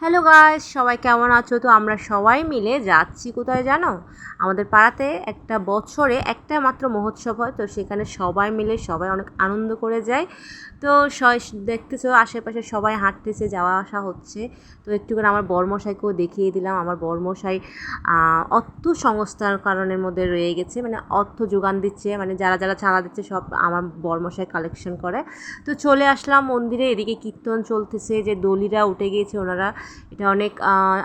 Hello guys, সবাই কেমন আছো? তো আমরা সবাই মিলে যাচ্ছি কোথায় জানো? আমাদের পাড়াতে একটা বছরে একটা মাত্র মহোৎসব হয়, তো সেখানে সবাই মিলে সবাই অনেক আনন্দ করে যায়। তো দেখতেছো আশেপাশে সবাই হাঁটতেছে, যাওয়া আসা হচ্ছে। তো একটু করে আমার বরমশাইকেও দেখিয়ে দিলাম। আমার বরমশাই অর্থ সংস্থার কারণের মধ্যে রয়ে গেছে, মানে অর্থ যোগান দিচ্ছে, মানে যারা যারা চাঁদা দিচ্ছে সব আমার বরমশাই কালেকশন করে। তো চলে আসলাম মন্দিরে, এদিকে কীর্তন চলতেছে, যে দলিরা উঠে গিয়েছে ওনারা। এটা অনেক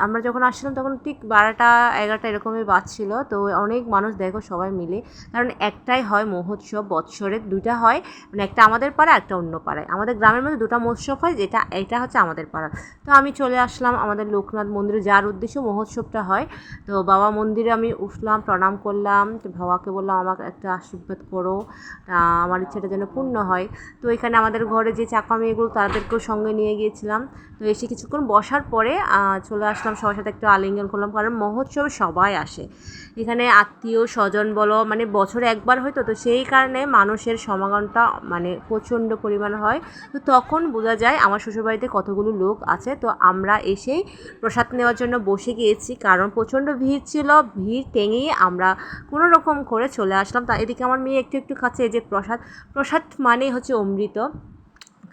আমরা যখন আসছিলাম তখন ঠিক 12টা 11টা এরকমই বাজছিল। তো অনেক মানুষ দেখো সবাই মিলে, কারণ একটাই হয় মহোৎসব বৎসরে, দুইটা হয়, মানে একটা আমাদের পাড়া একটা অন্য পাড়ায়। আমাদের গ্রামের মধ্যে দুটো মহোৎসব হয়, এটা হচ্ছে আমাদের পাড়া। তো আমি চলে আসলাম আমাদের লোকনাথ মন্দিরে, যার উদ্দেশ্য মহোৎসবটা হয়। তো বাবা মন্দিরে আমি উঠলাম, প্রণাম করলাম, তো বাবাকে বললাম আমাকে একটা আশীর্বাদ করো, আমার ইচ্ছাটা যেন পূর্ণ হয়। তো এখানে আমাদের ঘরে যে চাকা মেয়েগুলো তাদেরকেও সঙ্গে নিয়ে গিয়েছিলাম। তো এসে কিছুক্ষণ বসার পরে চলে আসলাম, সবার সাথে একটু আলিঙ্গন করলাম, কারণ মহোৎসবে সবাই আসে। এখানে আত্মীয় স্বজন বলো, মানে বছরে একবার হয়তো, তো সেই কারণে মানুষের সমাগমটা মানে প্রচণ্ড পরিমাণ হয়। তো তখন বোঝা যায় আমার শ্বশুরবাড়িতে কতগুলো লোক আছে। তো আমরা এসেই প্রসাদ নেওয়ার জন্য বসে গিয়েছি, কারণ প্রচণ্ড ভিড় ছিল। ভিড় টেঙেই আমরা কোনো রকম করে চলে আসলাম। তা এদিকে আমার মেয়ে একটু একটু খাচ্ছে। এই যে প্রসাদ, প্রসাদ মানেই হচ্ছে অমৃত।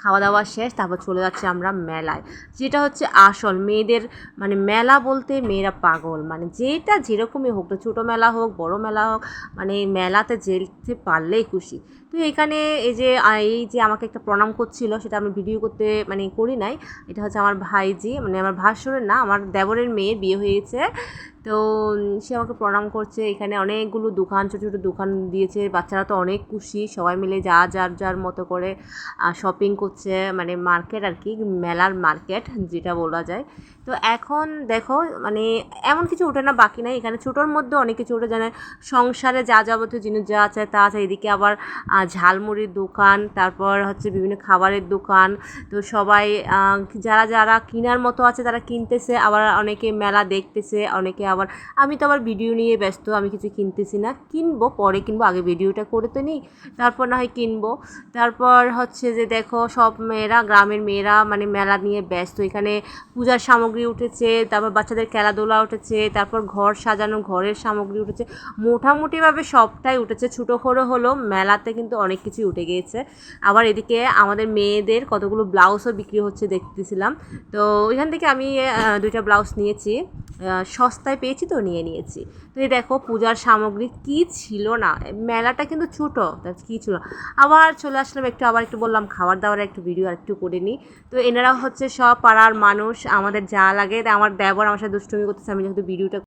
খাওয়া দাওয়া শেষ, তারপর চলে যাচ্ছি আমরা মেলায়, যেটা হচ্ছে আসল মেয়েদের, মানে মেলা বলতে মেয়েরা পাগল, মানে যেটা যেরকমই হোক, তো ছোটো মেলা হোক বড় মেলা হোক, মানে মেলাতে যেতে পারলেই খুশি। তো এখানে এই যে আমাকে একটা প্রণাম করছিল, সেটা আমি ভিডিও করতে মানে করি নাই। এটা হচ্ছে আমার ভাইজি, মানে আমার ভাসুরের না, আমার দেবরের মেয়ের বিয়ে হয়েছে। তো সে আমাকে প্রণাম করছে। এখানে অনেকগুলো দোকান, ছোটো ছোটো দোকান দিয়েছে, বাচ্চারা তো অনেক খুশি, সবাই মিলে যার যার মতো করে শপিং করছে, মানে মার্কেট আর কি, মেলার মার্কেট যেটা বলা যায়। তো এখন দেখো মানে এমন কিছু ওঠে না বাকি নাই, এখানে ছোটোর মধ্যে অনেক কিছু ওঠে, জানে সংসারে যা যাবতীয় জিনিস যা আছে তা আছে। এদিকে আবার ঝালমুড়ির দোকান, তারপর হচ্ছে বিভিন্ন খাবারের দোকান। তো সবাই যারা যারা কেনার মতো আছে তারা কিনতেছে, আবার অনেকে মেলা দেখতেছে, অনেকে আবার, আমি তো আবার ভিডিও নিয়ে ব্যস্ত, আমি কিছু কিনতেছি না, কিনবো পরে, কিনবো আগে ভিডিওটা করে তো নিই, তারপর না হয় কিনবো। তারপর হচ্ছে যে দেখো সব মেয়েরা, গ্রামের মেয়েরা মানে মেলা নিয়ে ব্যস্ত। এখানে পূজার সামগ্রী উঠেছে, তারপর বাচ্চাদের খেলাধুলা উঠেছে, তারপর ঘর সাজানো ঘরের সামগ্রী উঠেছে, মোটামুটিভাবে সবটাই উঠেছে। ছোটো করে হলো মেলাতে কিন্তু অনেক কিছুই উঠে গিয়েছে। আবার এদিকে আমাদের মেয়েদের কতগুলো ব্লাউজও বিক্রি হচ্ছে দেখতেছিলাম। তো ওইখান থেকে আমি দুইটা ব্লাউজ নিয়েছি, সস্তায় পেয়েছি তো নিয়ে নিয়েছি। তো এই দেখো পূজার সামগ্রী কি ছিল না, মেলাটা কিন্তু ছোটো, কী ছিল। আবার চলে আসলাম আবার একটু বললাম খাবার দাবার একটু ভিডিও আর একটু করে নিই। তো এনারা হচ্ছে সব পাড়ার মানুষ, আমাদের যা লাগে। আমার দেবর আমার সাথে দুষ্টুমি করতেছে, আমি যেহেতু ভিডিওটা